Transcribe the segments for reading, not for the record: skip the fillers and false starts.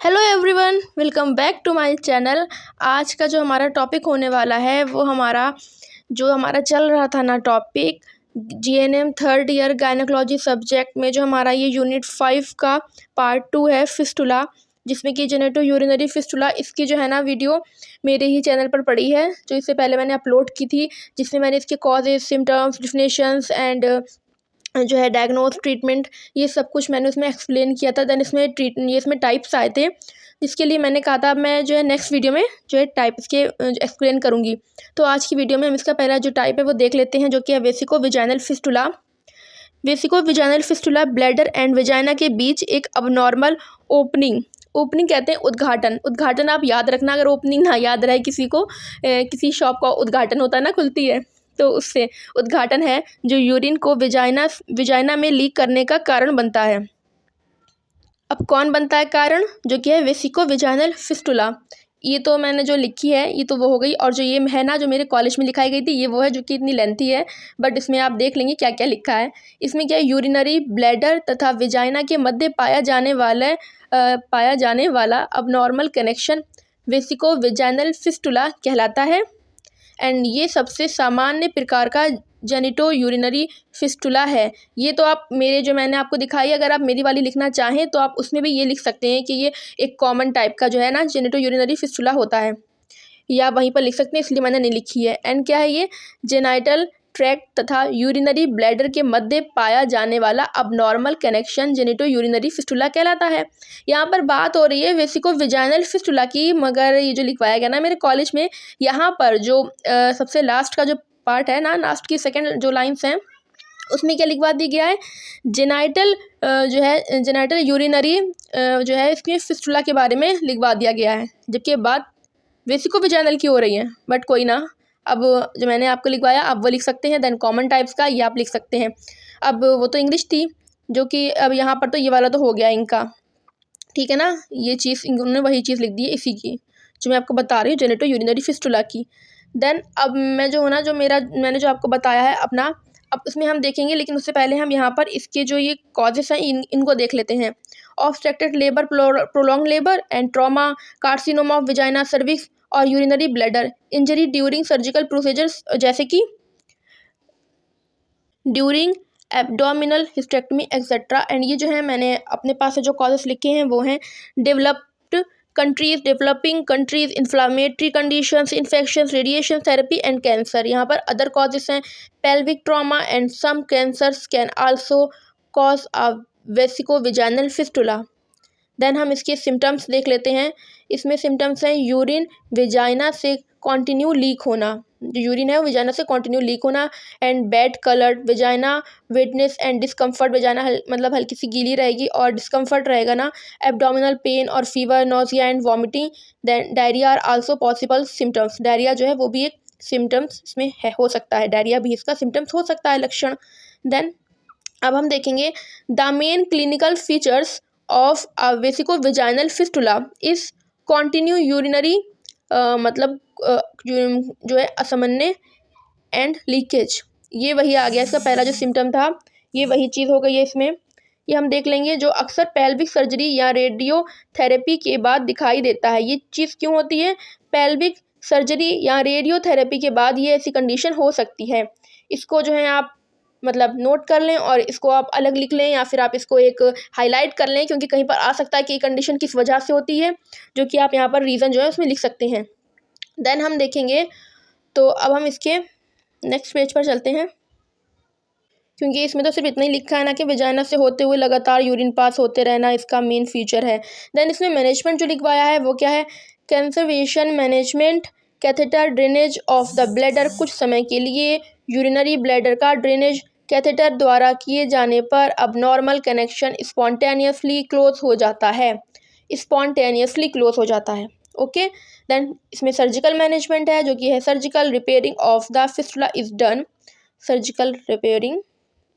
Hello everyone, welcome back to my channel. आज का जो हमारा टॉपिक होने वाला है वो हमारा चल रहा था ना topic GNM third year gynaecology subject में जो हमारा ये यूनिट 5 का पार्ट 2 है फिस्टुला, जिसमें कि जेनेटो यूरिनरी फिस्टुला। इसकी जो है ना वीडियो मेरे ही चैनल पर पड़ी है, जो इससे पहले मैंने अपलोड की थी, जिसमें मैंने इसके कॉजेज, सिम्टम्स, डिफिनेशंस एंड जो है डायग्नोस, ट्रीटमेंट, ये सब कुछ मैंने उसमें एक्सप्लेन किया था। देन इसमें टाइप्स आए थे, जिसके लिए मैंने कहा था मैं जो है नेक्स्ट वीडियो में जो है टाइप इसके एक्सप्लेन करूँगी। तो आज की वीडियो में हम इसका पहला जो टाइप है वो देख लेते हैं, जो कि है vesico vaginal fistula. Vesico vaginal fistula bladder and vagina के बीच एक अबनॉर्मल ओपनिंग कहते हैं उद्घाटन आप याद रखना, अगर ओपनिंग ना याद रहे किसी को, किसी शॉप का उद्घाटन होता है ना, खुलती है, तो उससे उद्घाटन है जो यूरिन को विजाइना में लीक करने का कारण बनता है। अब कौन बनता है कारण, जो कि है वेसिको विजाइनल फिस्टुला। ये तो मैंने जो लिखी है ये तो वो हो गई, और जो ये है ना जो मेरे कॉलेज में लिखाई गई थी ये वो है, जो कि इतनी लेंथी है, बट इसमें आप देख लेंगे क्या क्या लिखा है। इसमें क्या है, यूरिनरी ब्लैडर तथा विजाइना के मध्य पाया जाने वाला abnormal connection vesico vaginal fistula कहलाता है। एंड ये सबसे सामान्य प्रकार का जेनिटो यूरिनरी फिस्टुला है। ये तो आप मेरे जो मैंने आपको दिखाई, अगर आप मेरी वाली लिखना चाहें तो आप उसमें भी ये लिख सकते हैं कि ये एक कॉमन टाइप का जो है ना जेनिटो यूरिनरी फिस्टुला होता है, या वहीं पर लिख सकते हैं, इसलिए मैंने नहीं लिखी है। एंड क्या है, ये जेनाइटल ट्रैक्ट तथा यूरिनरी ब्लैडर के मध्य पाया जाने वाला abnormal connection genito urinary fistula कहलाता है। यहाँ पर बात हो रही है वेसिको विजाइनल फिस्टुला की, मगर ये जो लिखवाया गया ना मेरे कॉलेज में, यहाँ पर जो सबसे लास्ट का जो पार्ट है ना, लास्ट की सेकेंड जो लाइन्स हैं, उसमें क्या लिखवा दिया गया है, जेनाइटल यूरिनरी जो है इसमें फिस्टुला के बारे में लिखवा दिया गया है, जबकि बात वेसिको विजाइनल की हो रही है। बट कोई ना, अब जो मैंने आपको लिखवाया आप वो लिख सकते हैं। देन कॉमन टाइप्स का ये आप लिख सकते हैं। अब वो तो इंग्लिश थी, जो कि अब यहाँ पर तो ये वाला तो हो गया इनका, ठीक है ना। ये चीज़ इन्होंने वही चीज़ लिख दी है इसी की, जो मैं आपको बता रही हूँ जेनेटो यूरिनरी फिस्टुला की। देन अब मैं जो हूँ ना, मैंने जो आपको बताया है अपना, अब इसमें हम देखेंगे, लेकिन उससे पहले हम यहाँ पर इसके जो ये कॉजेस हैं इनको देख लेते हैं। Obstructed labour, prolong labour and trauma, carcinoma of vagina cervix और urinary bladder, injury during surgical procedures, जैसे कि during abdominal hysterectomy etcetera. And ये जो है मैंने अपने पास से जो कॉजेस लिखे हैं वो हैं developed countries, developing countries, inflammatory conditions, infections, radiation therapy and cancer. यहाँ पर अदर कॉजेस हैं pelvic trauma and some cancers can also cause a vesico vaginal fistula. Then हम इसके सिम्टम्स देख लेते हैं। इसमें सिम्टम्स हैं यूरिन विजाइना से कॉन्टिन्यू लीक होना, जो यूरिन है वो विजाइना से कॉन्टिन्यू लीक होना, and bad coloured vagina, wetness and discomfort, vagina मतलब हल्की सी गीली रहेगी और डिस्कम्फर्ट रहेगा ना, एब्डोमिनल पेन और fever, nausea and vomiting. Then diarrhoea are also possible symptoms, diarrhoea जो है वो भी एक सिम्टम्स इसमें है, हो सकता है, डायरिया भी इसका सिम्टम्स हो सकता है, लक्षण। देन अब हम देखेंगे the main clinical features of a vesico vaginal fistula इस कॉन्टिन्यू यूरिनरी, मतलब जो है असामान्य एंड लीकेज। ये वही आ गया, इसका पहला जो सिम्टम था ये वही चीज़ हो गई है इसमें। ये हम देख लेंगे, जो अक्सर पेल्विक सर्जरी या रेडियोथेरेपी के बाद दिखाई देता है। ये चीज़ क्यों होती है, पेल्विक सर्जरी या रेडियोथेरेपी के बाद ये ऐसी कंडीशन हो सकती है। इसको जो है आप मतलब नोट कर लें और इसको आप अलग लिख लें, या फिर आप इसको एक हाईलाइट कर लें, क्योंकि कहीं पर आ सकता है कि ये कंडीशन किस वजह से होती है, जो कि आप यहाँ पर रीज़न जो है उसमें लिख सकते हैं। देन हम देखेंगे, तो अब हम इसके नेक्स्ट पेज पर चलते हैं, क्योंकि इसमें तो सिर्फ इतना ही लिखा है ना कि विजाइना से होते हुए लगातार यूरिन पास होते रहना इसका मेन फीचर है। देन इसमें मैनेजमेंट जो लिखवाया है वो क्या है, conservation management, catheter drainage of the bladder, कुछ समय के लिए यूरिनरी ब्लैडर का ड्रेनेज कैथेटर द्वारा किए जाने पर अबनॉर्मल कनेक्शन स्पॉन्टेनियसली क्लोज हो जाता है, ओके। देन इसमें सर्जिकल मैनेजमेंट है, जो कि है surgical repairing of the fistula is done, surgical repairing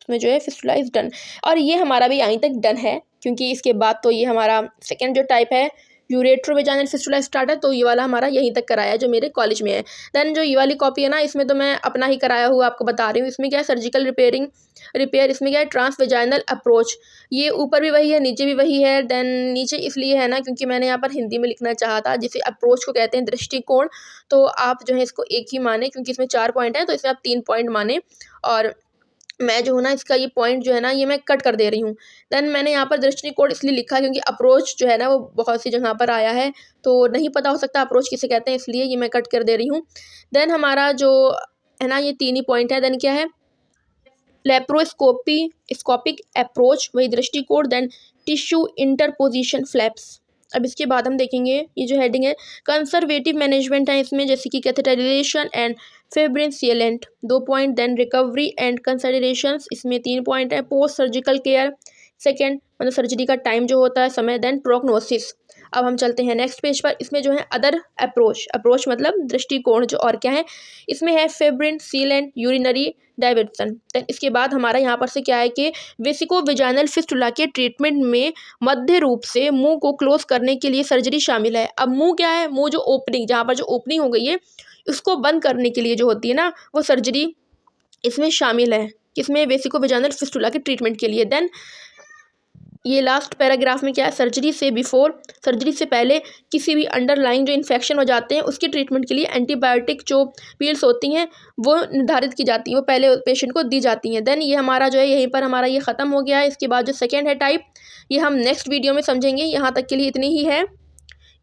में जो है फिस्टुला इज डन। और ये हमारा भी यहीं तक डन है, क्योंकि इसके बाद तो ये हमारा सेकेंड जो टाइप है यूरेट्रोवेजाइनल फिस्टुला स्टार्ट है, तो ये वाला हमारा यहीं तक कराया है जो मेरे कॉलेज में है। देन जो ये वाली कॉपी है ना, इसमें तो मैं अपना ही कराया हुआ आपको बता रही हूँ। इसमें क्या है, सर्जिकल रिपेयर, इसमें क्या है, ट्रांसवेजाइनल अप्रोच। ये ऊपर भी वही है, नीचे भी वही है। देन नीचे इसलिए है ना क्योंकि मैंने यहाँ पर हिंदी में लिखना चाहा था, जिसे अप्रोच को कहते हैं दृष्टिकोण। तो आप जो है इसको एक ही माने, क्योंकि इसमें 4 पॉइंट है तो इसमें आप 3 पॉइंट माने। और मैं जो हूँ ना, इसका ये पॉइंट जो है ना, ये मैं कट कर दे रही हूँ। देन मैंने यहाँ पर दृष्टिकोण इसलिए लिखा क्योंकि अप्रोच जो है ना, वो बहुत सी जगह पर आया है, तो नहीं पता हो सकता अप्रोच किसे कहते हैं, इसलिए ये मैं कट कर दे रही हूँ। देन हमारा जो है ना, ये 3 ही पॉइंट है। देन क्या है, स्कोपिक अप्रोच, वही दृष्टिकोण। Then tissue interposition flaps. अब इसके बाद हम देखेंगे, ये जो हेडिंग है कंजर्वेटिव मैनेजमेंट है इसमें, जैसे कि catheterisation and fibrin sealant, 2 point. Then recovery and considerations, इसमें 3 पॉइंट है। पोस्ट सर्जिकल केयर, सेकेंड मतलब सर्जरी का टाइम जो होता है, समय। Then prognosis. अब हम चलते हैं नेक्स्ट पेज पर। इसमें जो है अदर अप्रोच मतलब दृष्टिकोण जो और क्या है, इसमें है fibrin sealant, urinary diversion. Then इसके बाद हमारा यहाँ पर से क्या है कि वेसिकोवेजाइनल फिस्टुला के ट्रीटमेंट में मध्य रूप से मुंह को क्लोज करने के लिए सर्जरी शामिल है। अब मुंह क्या है, मुंह जो ओपनिंग, जहाँ पर जो ओपनिंग हो गई है, उसको बंद करने के लिए जो होती है ना, वो सर्जरी इसमें शामिल है। इसमें वेसिकोवेजाइनल फिस्टुला के ट्रीटमेंट के लिए। देन ये लास्ट पैराग्राफ में क्या है, सर्जरी से पहले किसी भी अंडरलाइंग जो इन्फेक्शन हो जाते हैं उसके ट्रीटमेंट के लिए एंटीबायोटिक जो पिल्स होती हैं वो निर्धारित की जाती हैं, वो पहले पेशेंट को दी जाती हैं। देन ये हमारा जो है यहीं पर हमारा ये ख़त्म हो गया है। इसके बाद जो सेकेंड है टाइप, ये हम नेक्स्ट वीडियो में समझेंगे। यहाँ तक के लिए इतनी ही है।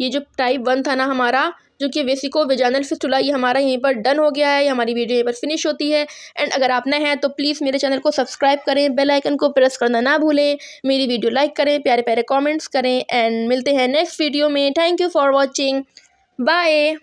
ये जो टाइप 1 था ना हमारा, जो कि वेसिकोवेजाइनल फिस्टुला, ये हमारा यहीं पर डन हो गया है। ये हमारी वीडियो यहीं पर फिनिश होती है। एंड अगर आप नए हैं तो प्लीज़ मेरे चैनल को सब्सक्राइब करें, बेल आइकन को प्रेस करना ना भूलें, मेरी वीडियो लाइक करें, प्यारे प्यारे कमेंट्स करें। एंड मिलते हैं नेक्स्ट वीडियो में। Thank you for watching, bye.